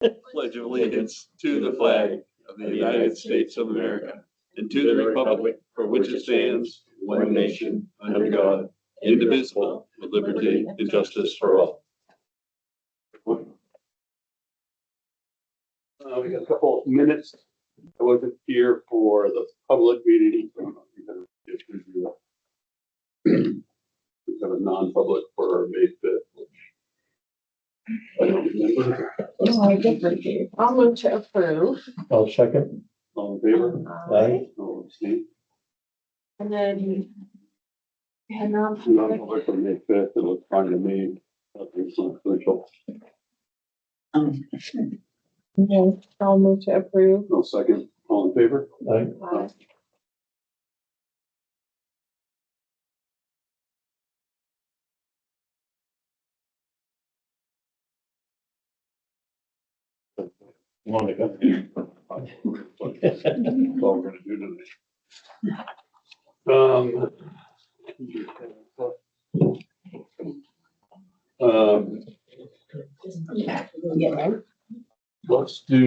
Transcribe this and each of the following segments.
Pledge of allegiance to the flag of the United States of America and to the republic for which it stands, one nation, under God, indivisible, with liberty and justice for all. We got a couple of minutes. I wasn't here for the public meeting. We have a non-public for May 5th, which I don't remember. No, I did review. I'll move to approve. I'll second. All in favor? Aye. No abstain. And then we had non-public. Non-public for May 5th. It looks fine to me. Nothing's confidential. Okay, I'll move to approve. No second. All in favor? Aye. Monica. That's all we're gonna do today.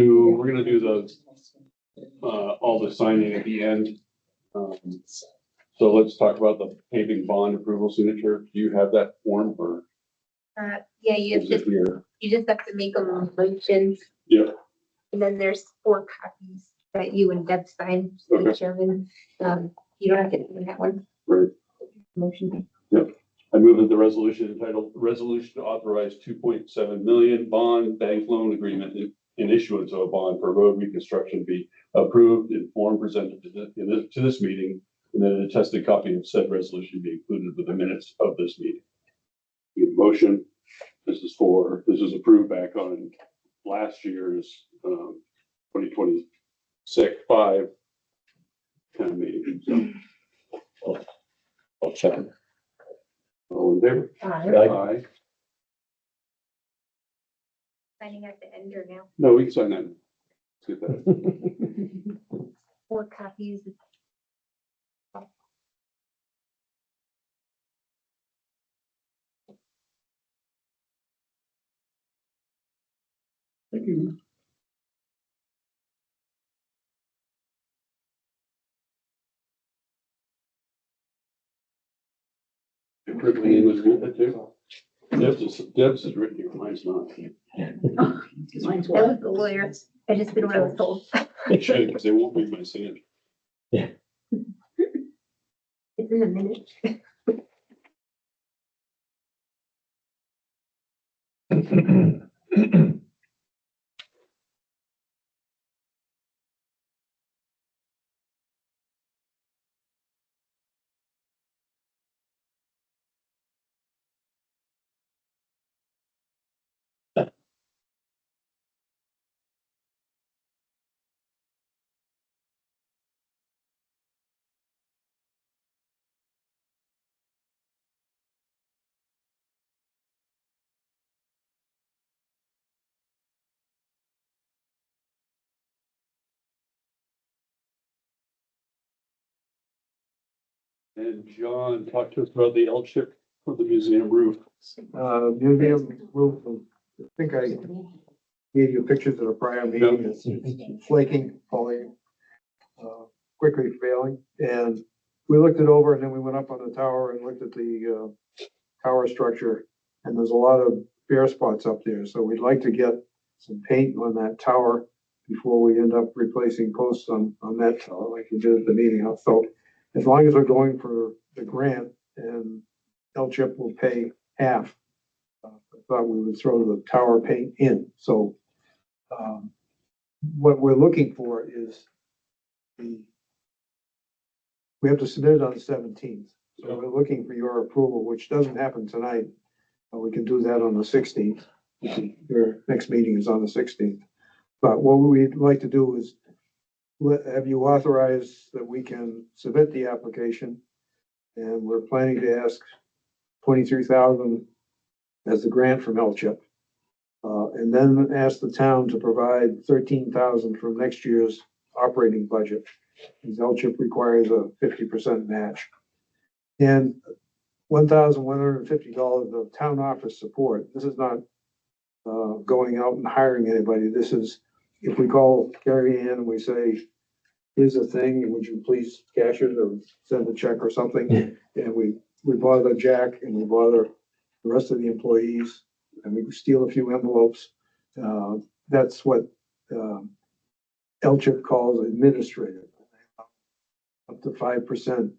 We're gonna do all the signing at the end. So let's talk about the paving bond approval signature. Do you have that form or? Yeah, you is it here? just have to make a motion. Yeah. And then there's 4 copies that you and Deb sign, Okay. the chairman. You don't have to do that one. Right. Motion. I move that the resolution entitled Resolution to Authorize 2.7 million bond bank loan agreement in issuance of a bond for road reconstruction be approved in form presented to this meeting, and then an attested copy of said resolution be included with the minutes of this meeting. The motion, this is approved back on last year's 2026-5 kind of meeting. So, I'll second. all in favor? Aye. Aye. Signing at the end or now. No, we can sign that. Let's get that. 4 copies. Thank you. Quickly was written it too. Deb's is written here, mine's not. That was the lawyers. I just did what I was told. It should, because they won't read my signature. It's in a minute. And John, talk to us about the L-chip for the museum roof. Museum roof, I think I gave you pictures of the prior meeting, it's flaking, falling, quickly failing, and we looked it over, and then we went up on the tower and looked at the, tower structure, and there's a lot of bare spots up there, so we'd like to get some paint on that tower before we end up replacing posts on that tower, like you did at the meeting. So as long as we're going for the grant and L-chip will pay half, I thought we would throw the tower paint in. So what we're looking for is we have to submit it on the 17th. So we're looking for your approval, which doesn't happen tonight. We can do that on the 16th. Your next meeting is on the 16th. But what we'd like to do is have you authorize that we can submit the application. And we're planning to ask 23,000 as the grant from L-chip. And then ask the town to provide 13,000 from next year's operating budget. Because L-chip requires a 50% match. And $1,150 of town office support. This is not going out and hiring anybody. This is, if we call Gary Ann and we say, here's a thing, would you please cash it or send a check or something? And we bother Jack and we bother the rest of the employees and we steal a few envelopes. That's what, LCHIP calls administrative. Up to 5%,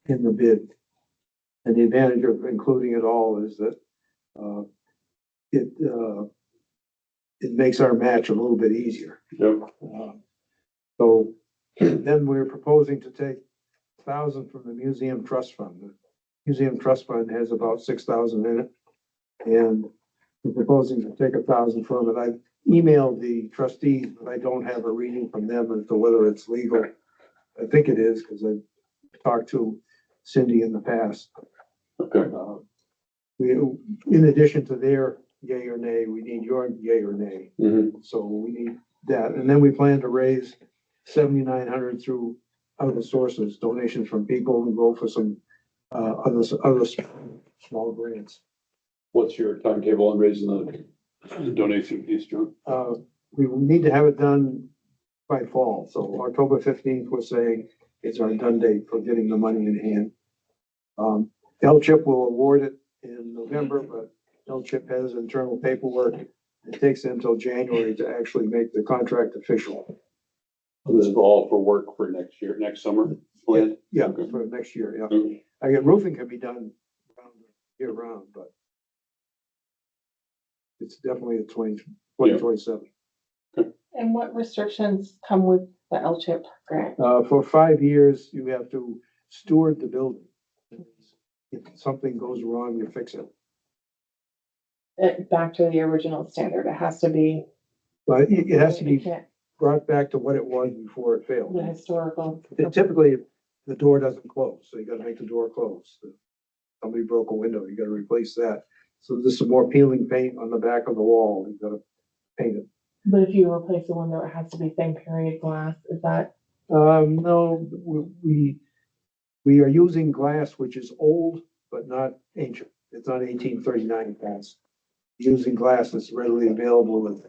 in the bid. And the advantage of including it all is that, it makes our match a little bit easier. Yep. So then we're proposing to take 1,000 from the Museum Trust Fund. The Museum Trust Fund has about 6,000 in it. And we're proposing to take 1,000 from it. I emailed the trustees, but I don't have a reading from them as to whether it's legal. I think it is because I talked to Cindy in the past. Okay. We, in addition to their yay or nay, we need your yay or nay. Mhm. So we need that. And then we plan to raise 7,900 through other sources, donations from people and go for some, other small grants. What's your timetable on raising the donation piece, John? We need to have it done by fall. So October 15th, we're saying is our done date for getting the money in hand. LCHIP will award it in November, but LCHIP has internal paperwork. It takes them until January to actually make the contract official. This is all for work for next year, next summer plan? Yeah, Okay. for next year, yeah. Okay. I get roofing can be done year round, but it's definitely a 2027. And what restrictions come with the LCHIP grant? For 5 years, you have to steward the building. If something goes wrong, you fix it. Back to the original standard, it has to be. But it has to You be can't- brought back to what it was before it failed. The historical. Typically, the door doesn't close, so you gotta make the door close. Somebody broke a window, you gotta replace that. So this is more peeling paint on the back of the wall, you gotta paint it. But if you replace the window, it has to be same period glass, is that? No, we are using glass which is old, but not ancient. It's not 1839 glass. Using glass that's readily available and,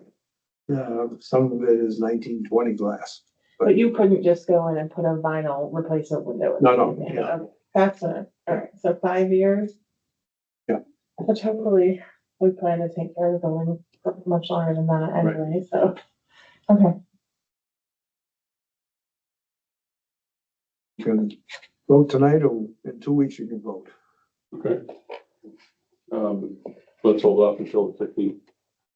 some of it is 1920 glass. But you couldn't just go in and put a vinyl replacement window. in No, there. yeah. Okay, that's alright, so 5 years? Yeah. Which hopefully we plan to take care of the building for much longer than that anyway, so, okay. You can vote tonight or in 2 weeks you can vote. Okay. Let's hold off until the 15th.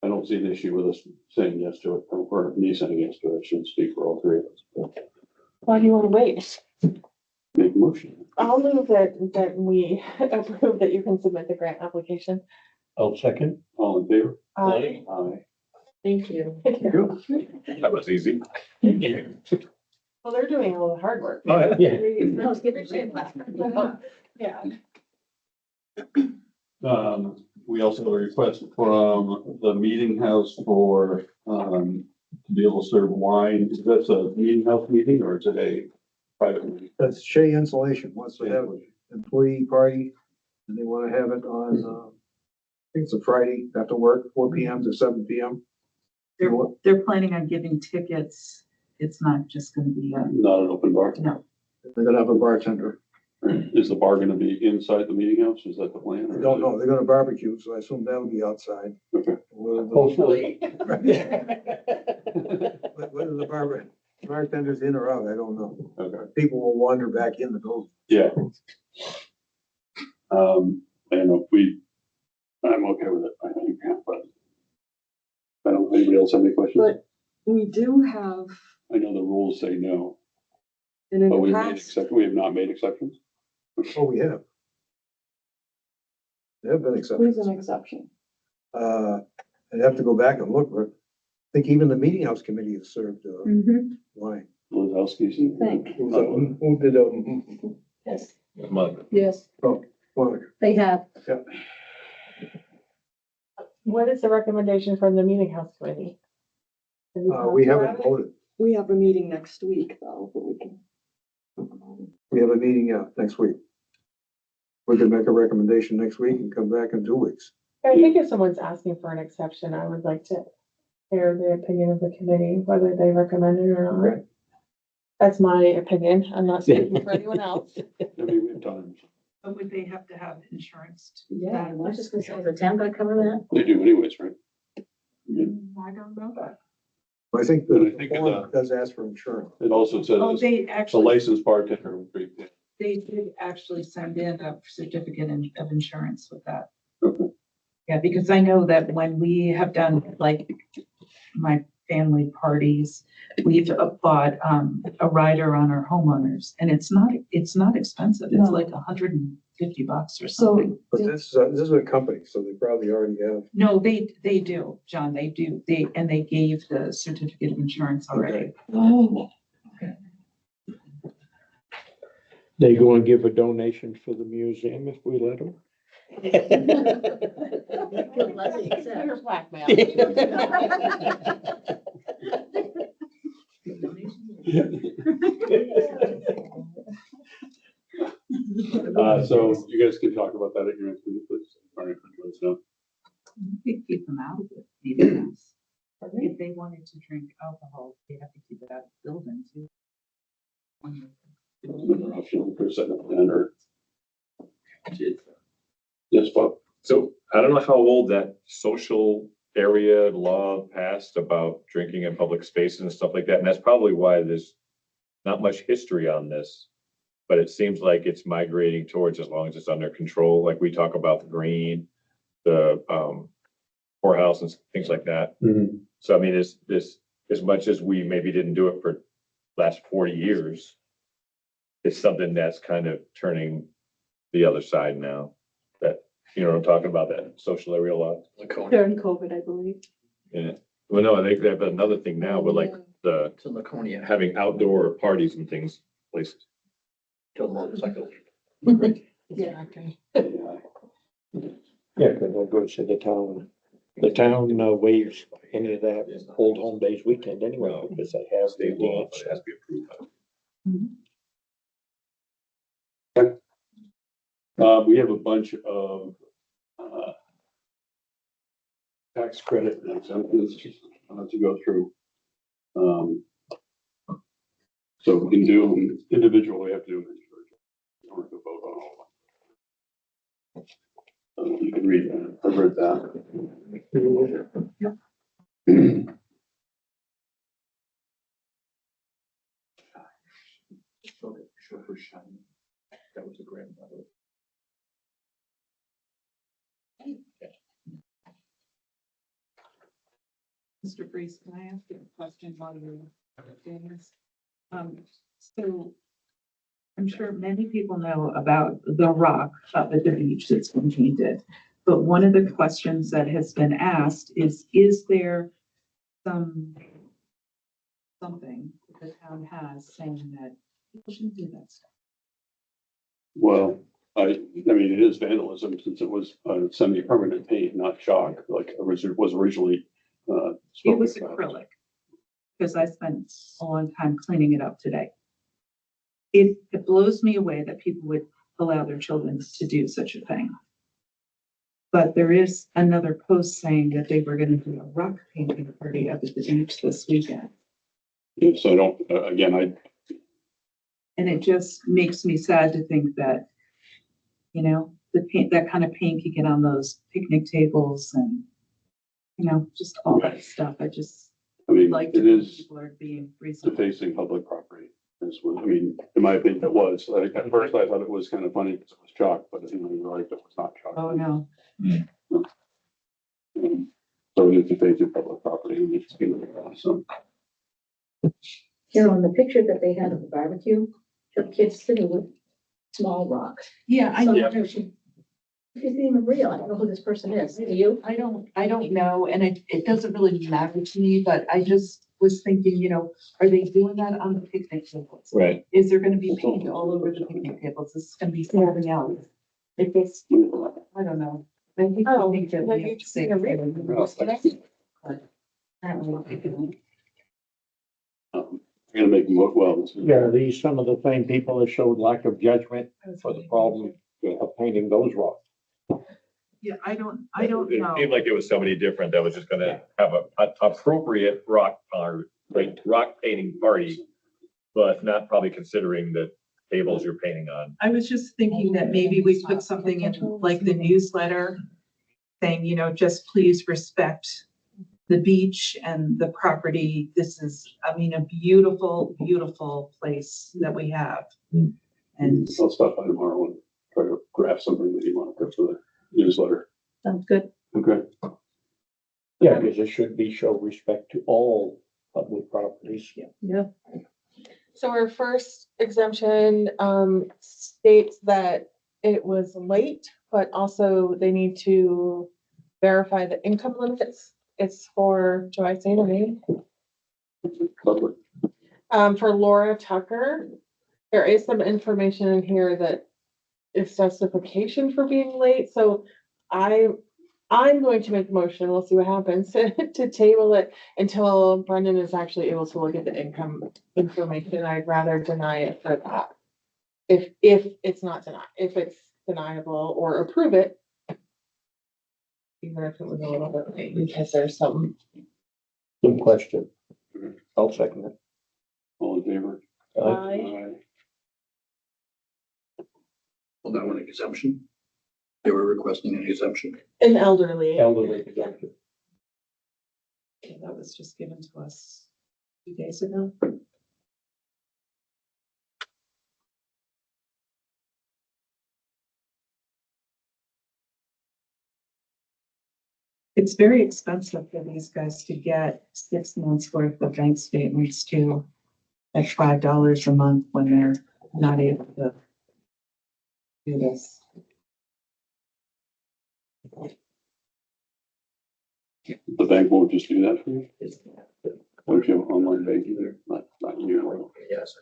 I don't see an issue with us saying yes to it, or me saying yes to it. I shouldn't speak for all three of us. Why do you wanna wait? Make a motion. I'll move that we approve that you can submit the grant application. I'll second. All in favor? Aye. Aye. Thank you. That was easy. Well, they're doing all the hard work. Oh, yeah. No, it's getting shit left. Yeah. We also have a request from the meeting house for, to be able to serve wine. Is that a meeting house meeting or is it a private meeting? That's Shea Insulation wants to have an employee party and they wanna have it on, I think it's a Friday after work, 4 PM to 7 PM. They're planning on giving tickets. It's not just gonna be, Not an open bar? no, They're gonna have a bartender. Is the bar gonna be inside the meting house? Is that the plan? I don't know, they're gonna barbecue, so I assume that'll be outside. Okay. Hopefully. Whether the bartender's in or out, I don't know. Okay, People will wander back in the building. yeah. I don't know, I'm okay with it, I think, yeah, but I don't, anybody else have any questions? but we do have, I know the rules say no, and in but the we made past, we have not made exceptions. Oh, we have. There have been exceptions. Who's an exception? I'd have to go back and look, but I think even the meeting house committee has served, Mhm, wine. Lizowski's. think, Who did, Yes. Mug. yes, Monica? they have. What is the recommendation from the meeting house committee? Have you talked We about haven't it? voted. we have a meeting next week though, but we can. We have a meeting, next week. We can make a recommendation next week and come back in 2 weeks. I think if someone's asking for an exception, I would like to hear the opinion of the committee, whether they recommend it or not. That's my opinion. I'm not speaking for anyone else. I mean, we have time. But would they have to have insurance to do Yeah, that? I was just gonna say, is the town gonna cover that? They do anyways, right? I don't know that. I think And I the think form does ask for insurance. It also Oh, says they the actually, licensed bartender would be. they did actually send in a certificate of insurance with that. Okay. Yeah, because I know that when we have done like my family parties, we've bought a rider on our homeowners and it's not expensive. It's No. like $150 or something. But this is a company, so they probably already have. No, they do, John, they do. They gave the certificate of insurance already. They go and give a donation for the museum if we let them. Leslie accepts. You're blackmail. So you guys can talk about that at your next meeting, please. All right, let us know. We keep them out of it, maybe that's. If they wanted to drink alcohol, they have to keep it out of the building too. Another option for second hand or. Yes, Bob. So I don't know how old that social area law passed about drinking in public spaces and stuff like that. And that's probably why there's not much history on this. But it seems like it's migrating towards, as long as it's under control, like we talk about the green, the poorhouse and things like that. So I mean, is this, as much as we maybe didn't do it for last 40 years, it's something that's kind of turning the other side now. That, you know what I'm talking about, that social area law. During COVID, I believe. Yeah. Well, no, I think they have another thing now with like the To Laconia, having outdoor parties and things, places. to motorcycle. Yeah, okay. Yeah, because that goes to the town. The town waives any of that Old Home Days weekend anyway, because they have the State law, dance. but it has to be approved. We have a bunch of, tax credit and exemptions to go through. So we can do them individually, we have to do them individually. In order to vote on all of them. You can read that, I've read that. That was a grandmother. Mr. Freeze, can I ask you a question while you're doing this? So I'm sure many people know about the rock up at the beach that's been painted. But one of the questions that has been asked is there something the town has saying that people shouldn't do that stuff? Well, I mean, it is vandalism since it was semi-permanent paint, not chalk, like was originally. It was spoken about. acrylic, because I spent a long time cleaning it up today. It blows me away that people would allow their children to do such a thing. But there is another post saying that they were gonna do a rock painting party up at the beach this weekend. Yeah, so I don't, again, And it just makes me sad to think that, you know, the paint, that kind of paint could get on those picnic tables and, you know, just all that stuff. I just I mean, like to it think is people are being reasonable. defacing public property. I mean, in my opinion, it was. Like, at first I thought it was kind of funny because it was chalk, but you know, you're right, it was not chalk. Oh, no. So it is defacing public property and it's being, so. You know, in the picture that they had of the barbecue, the kids sitting with small rock. Yeah, I So know. I wonder if it's even real. I don't know who this person is. Do you? I don't know, and it doesn't really matter to me, but I just was thinking, you know, are they doing that on the picnic tables? Right. Is there gonna be paint all over the picnic tables? Is this gonna be something else? If it's, I don't know. I think Oh, think that like we you're have to say. trying to I'm gonna make well. This is- Yeah, these, some of the same people that showed lack of judgment for the problem of painting those rocks. Yeah, I don't know. It seemed like it was somebody different that was just gonna have a appropriate rock painting party, but not probably considering the tables you're painting on. I was just thinking that maybe we put something in like the newsletter saying, you know, just please respect the beach and the property. This is, I mean, a beautiful, beautiful place that we have. And I'll stop by tomorrow and try to graph something that you want to put for the newsletter. Sounds good. Okay. Yeah, because it should be show respect to all public properties. Yeah. So our first exemption, states that it was late, but also they need to verify the income limits. It's for, do I say the name? Public. For Laura Tucker, there is some information in here that is justification for being late, so I'm going to make a motion, we'll see what happens, to table it until Brendan is actually able to look at the income information. I'd rather deny it for that. If it's not denied, if it's deniable, or approve it. Even if it was a little bit late, because there's some, Good question. I'll second it. All in favor? Aye. Well, that one exemption. They were requesting an exemption. an elderly. Elderly exemption. yeah, that was just given to us 2 days ago. It's very expensive for these guys to get 6 months worth of bank statements too, at $5 a month when they're not able to do this. The bank won't just do that for you? Don't you have online banking there? Not you. Yes.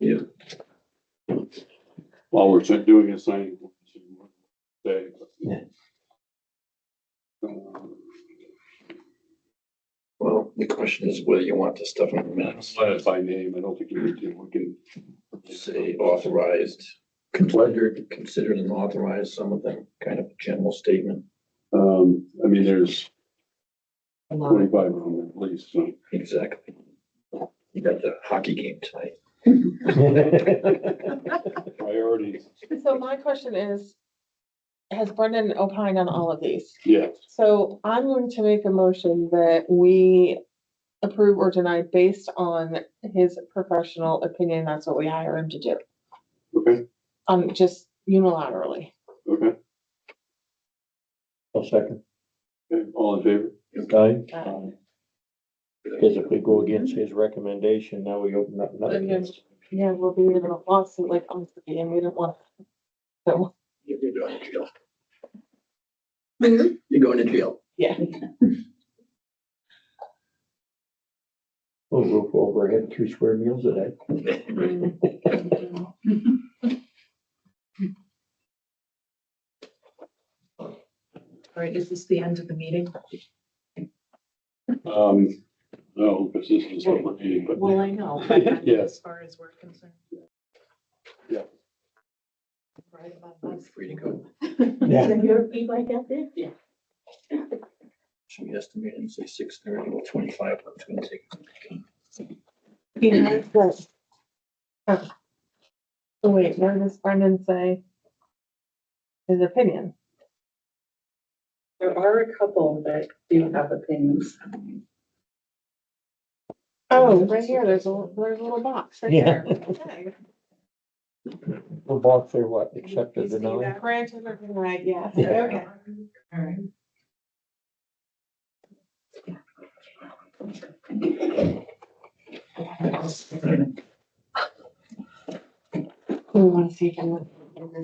Yeah. While we're doing a signing. Say. Yeah. Well, the question is whether you want this stuff in the minutes. Let it by name. I don't think you need to. We can. Say authorized, considered and authorized, some of them, kind of general statement. I mean, there's A lot. 25 of them at least, so. Exactly. You got the hockey game tonight. Priorities, So my question is, has Brendan opined on all of these? yes. So I'm going to make a motion that we approve or deny based on his professional opinion. That's what we hire him to do. Okay, Just unilaterally. okay, I'll second. okay, all in favor? Aye. Because if we go against his recommendation, now we open up another Again. case. Yeah, we'll be in a lawsuit like Humphrey, and we didn't want. So, You're going to jail. You're going to jail. yeah. We'll go for overhead 2 square meals a day. All right, is this the end of the meeting? No, because this is what we're meeting, but. Well, I know, but Yes. as far as we're concerned. Yeah. Right about I'm this. free to go. Yeah. You're be like that there? Yeah. Should we estimate and say 6:30 or 25? It's gonna take. He has that. Oh, wait, where does Brendan say his opinion? There are a couple that do have opinions. Oh, right here, there's a little box right Yeah. there. Okay. The box there, what, accept or You see deny? that? Granted or denied, yes, Yeah. okay. All right. We want to see if you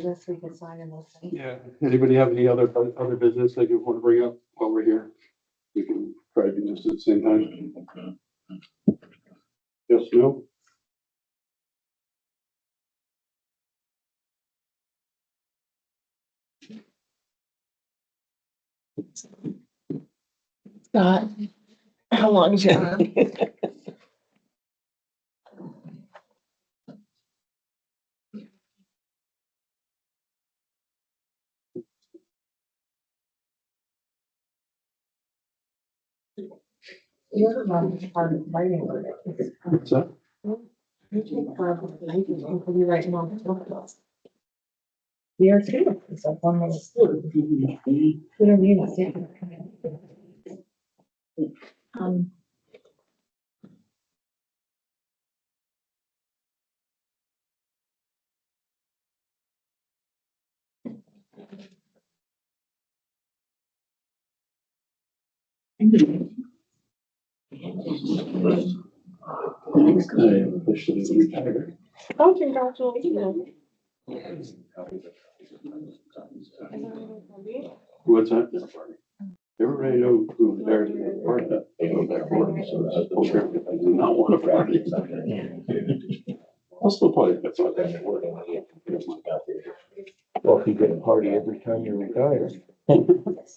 this, we can sign in this. Yeah, anybody have any other business that you want to bring up while we're here? We can try to do this at the same time. Yes, no? Scott, how long is your arm? You're not part of writing it. What's that? You take forever to write it, and you'll be writing on the We are too, it's like one little school. We don't need a second. Um, I officially retired. Oh, congratulations. What's that? Everybody know who there to the party. They go back to work, so that's the trip. I do not want to party. I'll still play. That's not that work. Well, if you get a party every time you retire.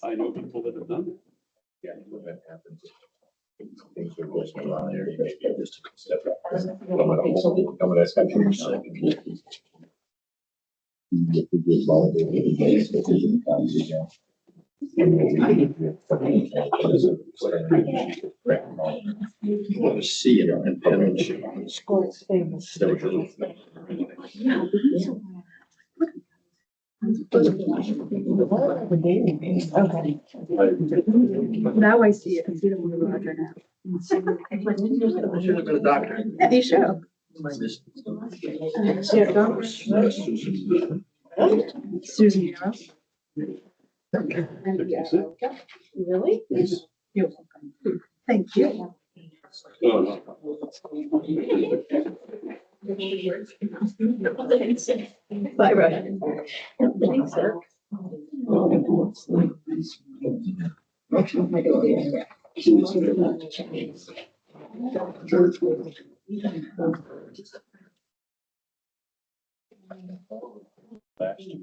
I know people that have done it. Yeah, when that happens. Things are going around there, you maybe just step up. Some of that's happening. Want to see it in penmanship. Sports famous. Okay. now I see it. I see the one Roger now. I should have been a doctor. You should. Susan Hero. Really? You're welcome. Thank you. Oh, no. Bye, Roger. Last year.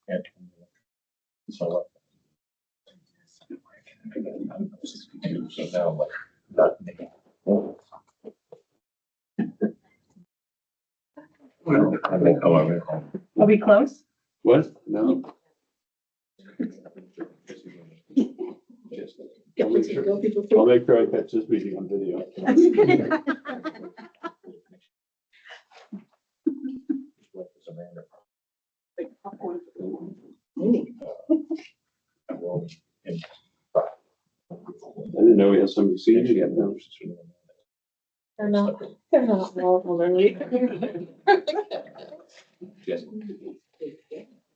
And so. So now I'm like, not me. Well, I think, oh, I'm at home. Are we close? What? No. I'll make sure I catch this meeting on video. I didn't know we had somebody seen it yet. No. They're not well, elderly.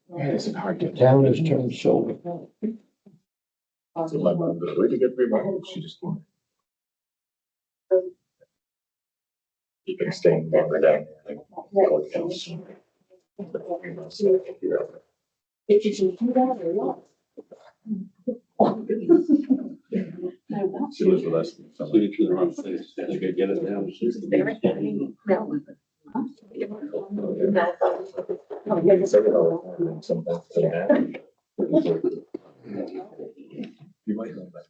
It's hard to. Town has turned sober. So my mom goes, where'd you get 3 months? She just. She's been staying longer down there. Like, else. She lives with us. Signature in the wrong place. I think I get it now. You might know that.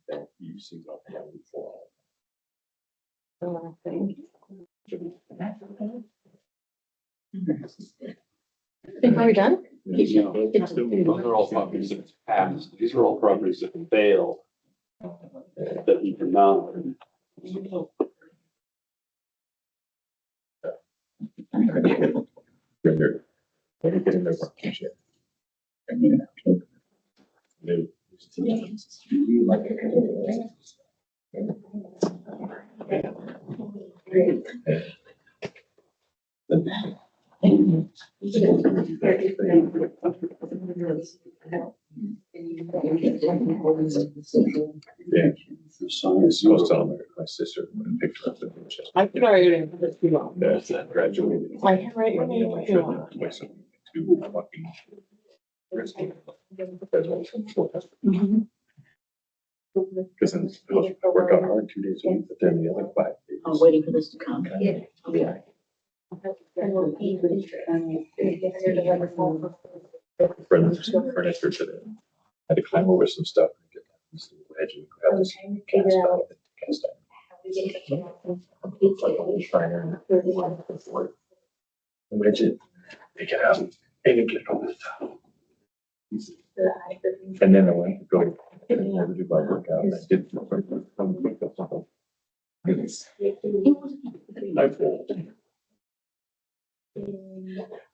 That you see what I have before. Are we done? Those are all properties that passed. These are all properties that fail. That you cannot. Get in there. Yeah. I was telling my sister when I picked her up in Manchester. I can write your name if you want. That's that graduated. I can write your name if you want. Two fucking. Because then I work out hard 2 days a week, but then the other 5 days. I'm waiting for this to come. Yeah. I'll be all right. Furniture today. Had to climb over some stuff. And get this edge and grab this cast iron. Cast iron. It's like a little shriner. Wedge it, take it out, and you get it over the top. And then I went to go to do my workout. And I did.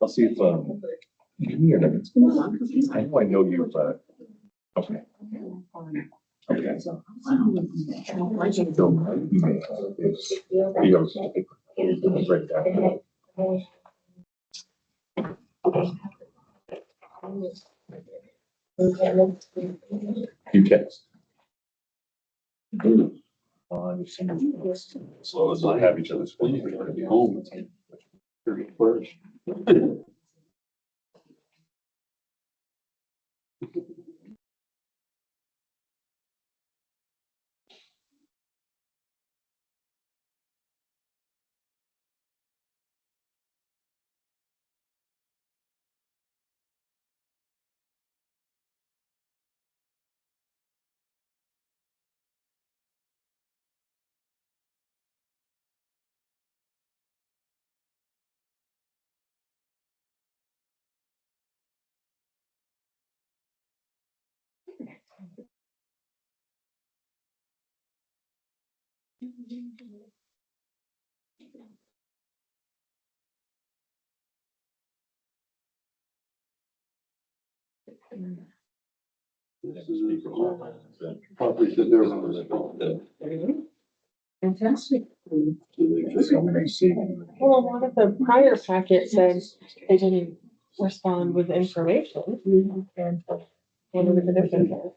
I'll see if, give me your numbers. I know you, but, okay. Okay. Break down. You text. So as I have each other's phone, we're gonna be home. It's like 31st. Probably sit there on this phone. Fantastic. Well, a lot of the prior packet said they didn't respond with information. And what are the differences?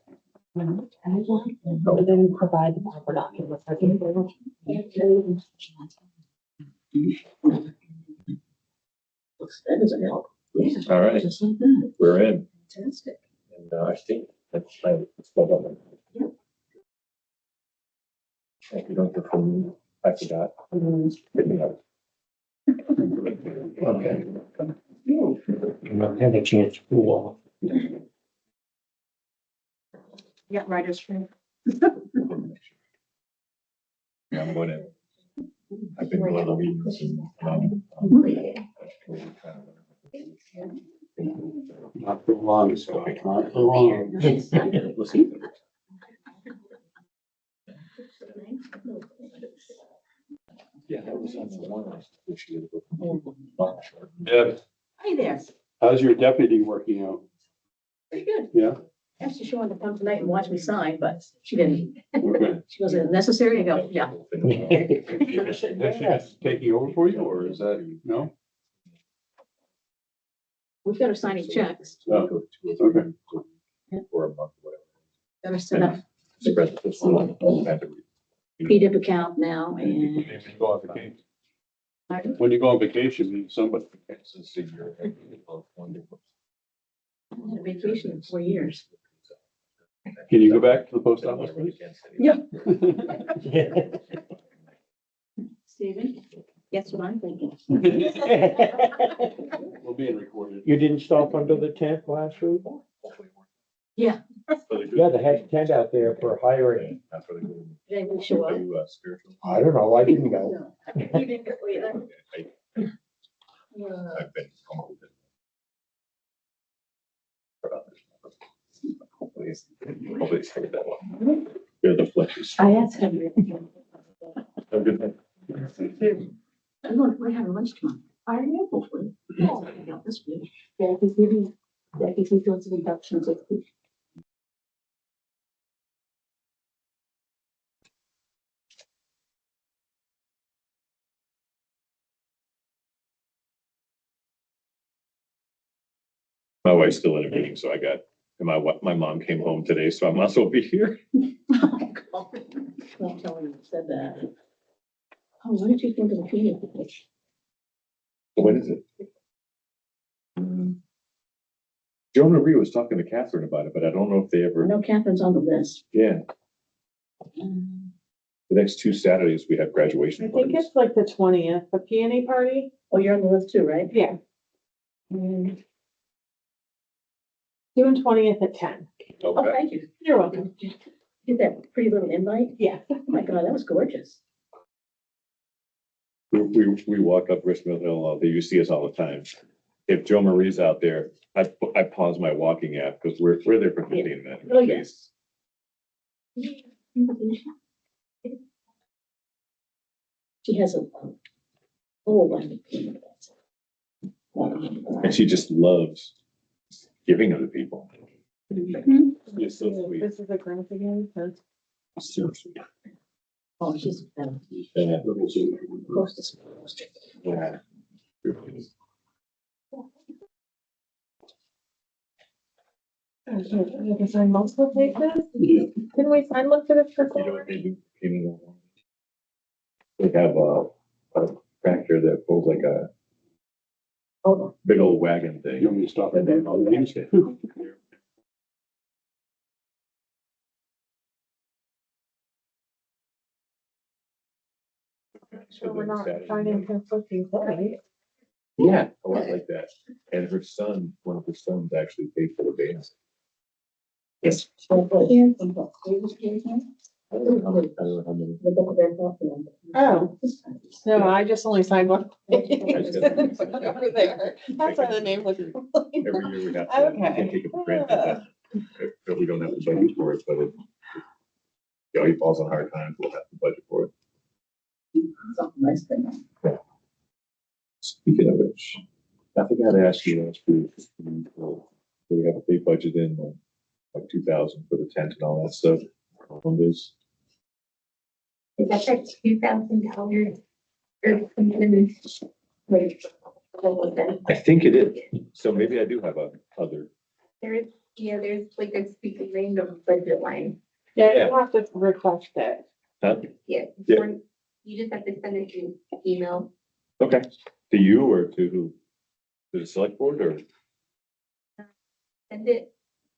They didn't provide the proper documents. I think they were- That doesn't help. Yeah. All right. Just like that. We're in. Fantastic. And I think that's my, it's spelled out. Yep. If you don't hear from me, I forgot. Hit me up. Okay. You might have a chance to cool off. Yeah, writer's room. Yeah, I'm going in. I've been going to meetings and, Not for long, Scott, not for long. Yeah, that was on the one. Yeah, Hi there. how's your deputy working out? Pretty good. Yeah, Actually, she wanted to come tonight and watch me sign, but she didn't. okay. She goes, "Is it necessary?" I go, yeah. Is she taking over for you, or is that, no? We've got her signing checks. Oh, okay. For a month, whatever. Got her set up Spread this one. PDIP account now and When you go on vacation, when you go on vacation, somebody. on vacation in 4 years. Can you go back to the post office, please? Yeah. Stephen, guess what I'm thinking? We're being recorded. You didn't stop under the tent last week? Yeah. Yeah, they had a tent out there for hiring. They will show Are up. you spiritual? I don't know, I didn't go. No, you didn't go either. I've been. Hopefully it's like that one. They're the flushes. I asked him. Have a good night. We're having lunch tomorrow. I am hopefully. Yeah, this week. Yeah, he's doing some inductions this week. My wife's still in a meeting, so I got, and my mom came home today, so I might as well be here. Won't tell him you said that. Oh, what did you think of the meeting? What is it? Joe Marie was talking to Catherine about it, but I don't know if they I ever, know Catherine's on the list. yeah, Um, the next 2 Saturdays we have I graduation think parties. it's like the 20th, the peony party. Oh, you're on the list too, right? Yeah. June 20th at 10. Oh, Okay. thank you. You're welcome. Did that pretty little invite? Yeah. Oh my God, that was gorgeous. We walk up Richmond Hill, they used to see us all the time. if Joe Marie's out there, I pause my walking app because we're there for 15 minutes. Oh, yeah. Please. She has a whole bunch of people. And she just loves giving them to people. Mhm. It's so sweet. This is a grant again, so. Seriously. Oh, she's Yeah. close to. Yeah. You can sign multiple places? Can we sign one for the You know what they do? They have a tractor that pulls like a Oh, big old wagon thing. You want me to stop and then I'll use it. So we're not signing conflicting things. Yeah, a lot like that. And her son, one of her sons actually paid for the band. Yes. I don't know how many. Oh, no, I just only signed one. just got- Over there. That's why the name looks. Every year we have to, we Okay. can't take it for granted that we don't have the budget for it, but it, you know, he falls on hard times, we'll have the budget for it. Something nice thing. Speaking of which, I forgot to ask you last week, we have a big budget in, like 2,000 for the tent and all that stuff. On this, Is that that $2,000 or something? Like, I think it is, so maybe I do have a other. there's, yeah, there's like a speaking random budget line. Yeah, you have to request it. Huh? Yeah. Yeah. or You just have to send it to email. Okay, to you or to who? To the select board or? Send it,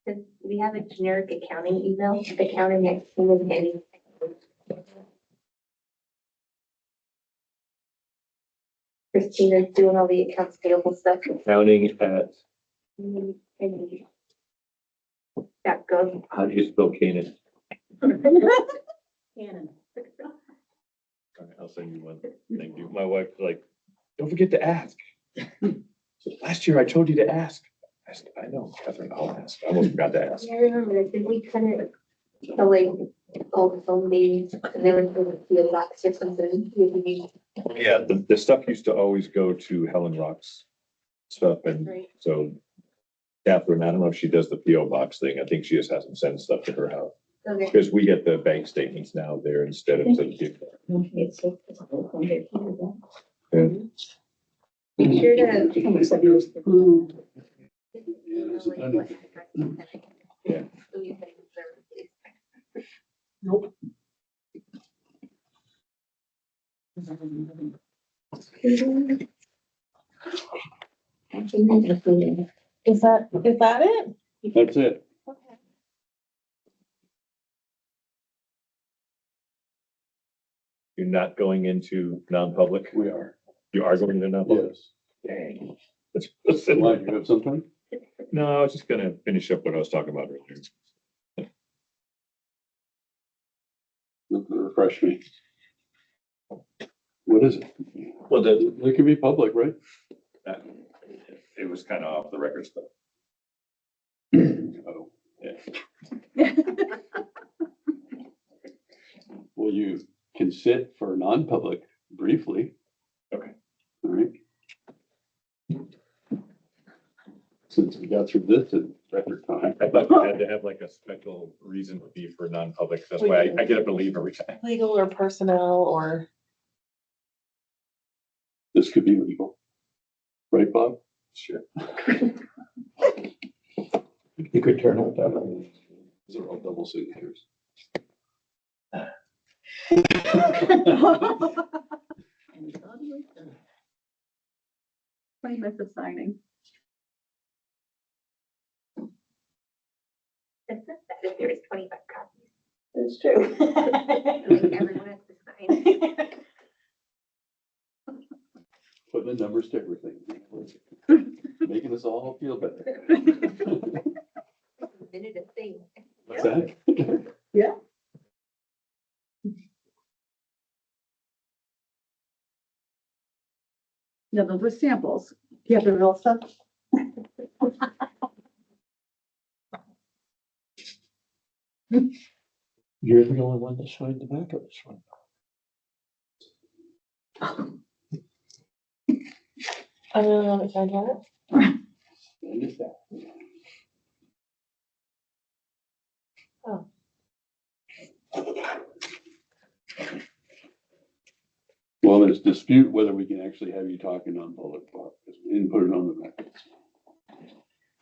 because we have a generic accounting email, accounting at any. Christina's doing all the accounts payable stuff. Counting at, And that goes. how do you spell Canaan? Cannon. All right, I'll send you one. Thank you. My wife's like, don't forget to ask. So last year I told you to ask. I said, I know, Catherine, I'll ask. I almost forgot to ask. Yeah, I remember this, did we kind of, so like, all the phone days, and there was the field box or something. Yeah, the stuff used to always go to Helen Rock's stuff, and Right. so Catherine, I don't know if she does the PO box thing. I think she just has them send stuff to her house. Okay. Because we get the bank statements now there instead of to the gift card. It's a whole hundred. Yeah. Make sure to. Yeah. Is that it? That's it. Okay. You're not going into non-public? We are. You are going to non-public? Yes. Dang. Why, you have something? No, I was just gonna finish up what I was talking about earlier. Refresh me. What is it? Well, It can be public, right? it was kind of off the record stuff. Oh, Yeah. well, you can sit for non-public briefly. Okay. All right. Since we got through this in record time. I thought you had to have like a special reason to be for non-public. That's why I get up and leave every time. Legal or personnel or, This could be legal. Right, Bob? Sure. You could turn out that way. These are all double signatures. 20 minutes of signing. That's not bad if there is 25 copies. That's true. Everyone has to sign. Put the numbers to everything. Making us all feel better. Minute of thing. What's that? Yeah. No, those were samples. Do you have the real stuff? You're the only one that signed the back of this one. If I get it. Well, there's dispute whether we can actually have you talking on public park, because we didn't put it on the record.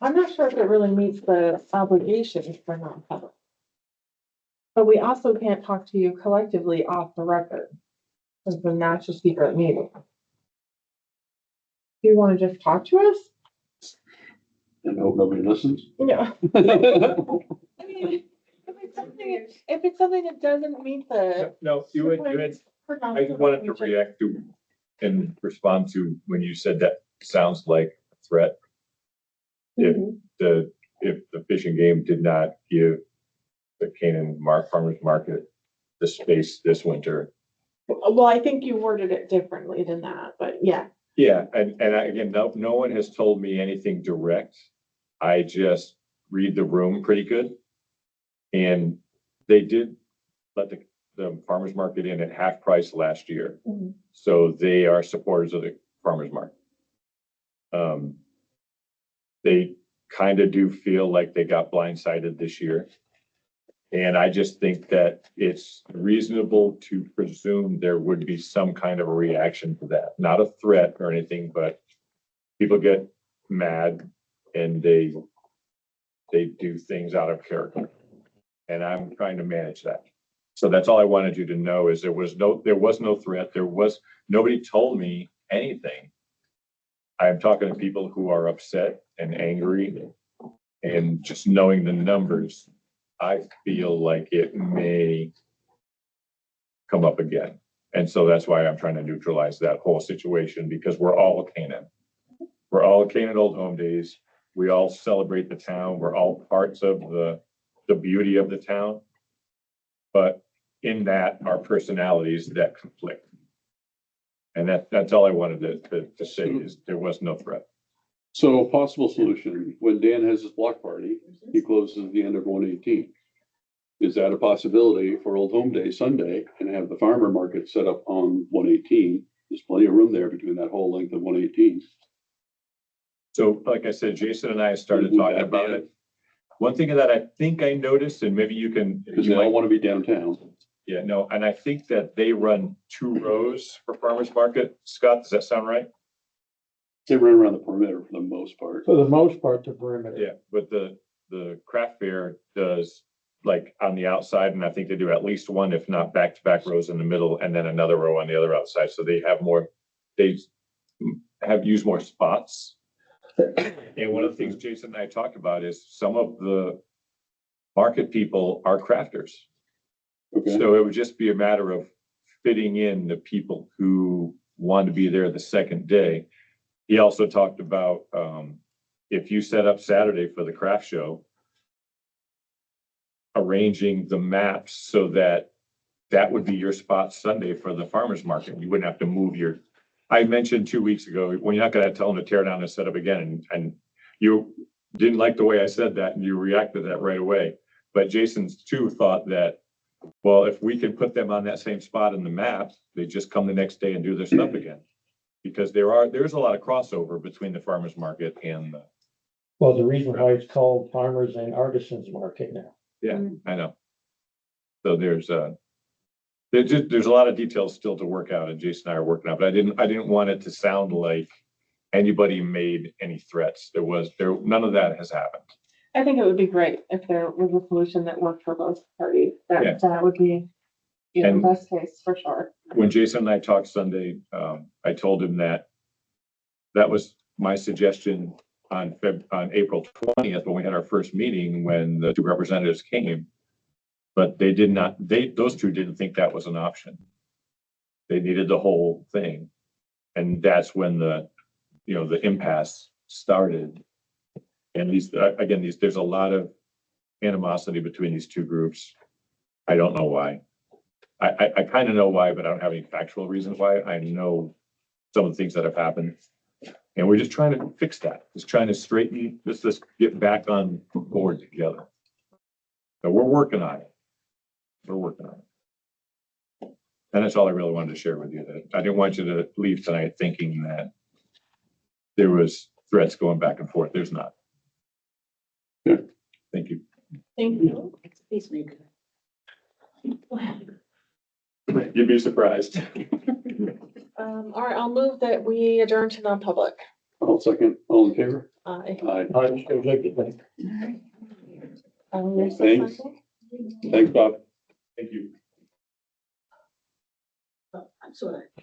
I'm not sure if it really meets the obligations for non-public. But we also can't talk to you collectively off the record. Because then that's a secret meeting. Do you want to just talk to us? And hope nobody listens. Yeah. I mean, if it's something that doesn't meet the. No, you had, I just wanted to react to and respond to when you said that sounds like a threat. If the Fish and Game did not give the Canaan Farmers Market the space this winter. Well, I think you worded it differently than that, but yeah. Yeah, again, no one has told me anything direct. I just read the room pretty good. And they did let the farmers market in at half price last year. Mhm. So they are supporters of the farmers market. They kind of do feel like they got blindsided this year. And I just think that it's reasonable to presume there would be some kind of a reaction to that. Not a threat or anything, but people get mad and they do things out of character. And I'm trying to manage that. So that's all I wanted you to know is there was no threat. Nobody told me anything. I'm talking to people who are upset and angry, and just knowing the numbers, I feel like it may come up again. And so that's why I'm trying to neutralize that whole situation, because we're all Canaan. We're all Canaan Old Home Days. We all celebrate the town. We're all parts of the beauty of the town. But in that, our personalities that conflict. And that's all I wanted to say is there was no threat. So a possible solution, when Dan has his block party, he closes at the end of 118. Is that a possibility for Old Home Day Sunday and have the farmer market set up on 118? There's plenty of room there between that whole length of 118. So like I said, Jason and I started talking about it. One thing that I think I noticed, and maybe you can. Because they all want to be downtown. Yeah, no, and I think that they run 2 rows for farmers market. Scott, does that sound right? They run around the perimeter for the most part. For the most part, the perimeter. Yeah, but the craft fair does like on the outside, and I think they do at least one, if not back-to-back rows in the middle, and then another row on the other outside. So they have used more spots. And one of the things Jason and I talked about is some of the market people are crafters. Okay. So it would just be a matter of fitting in the people who want to be there the second day. He also talked about if you set up Saturday for the craft show, arranging the maps so that would be your spot Sunday for the farmer's market. You wouldn't have to move I mentioned 2 weeks ago, when you're not going to tell them to tear down and set up again. And you didn't like the way I said that and you reacted that right away. But Jason's too thought that, well, if we can put them on that same spot in the map, they just come the next day and do their stuff again. Because there's a lot of crossover between the farmer's market and the. Well, the reason why it's called Farmers and Artisans Market now. Yeah, I know. So there's a lot of details still to work out, and Jason and I are working out, but I didn't want it to sound like anybody made any threats. None of that has happened. I think it would be great if there was a solution that worked for both parties. Yeah. That would be, And- best case for sure. When Jason and I talked Sunday, I told him that was my suggestion on April 20th, when we had our first meeting, when the 2 representatives came. But those 2 didn't think that was an option. They needed the whole thing. And that's when the impasse started. And there's a lot of animosity between these 2 groups. I don't know why. I kind of know why, but I don't have any factual reasons why. I know some of the things that have happened. And we're just trying to fix that, just trying to straighten, let's get back on board together. So we're working on it. We're working on it. And that's all I really wanted to share with you. That I didn't want you to leave tonight thinking that there was threats going back and forth. There's not. Good. Thank you. Thank you. Peacemaker. You'd be surprised. All right, I'll move that we adjourn to non-public. I'll second, all in favor? Aye. Aye. There's a Thanks. second. Thanks, Bob. Thank you. I'm sorry.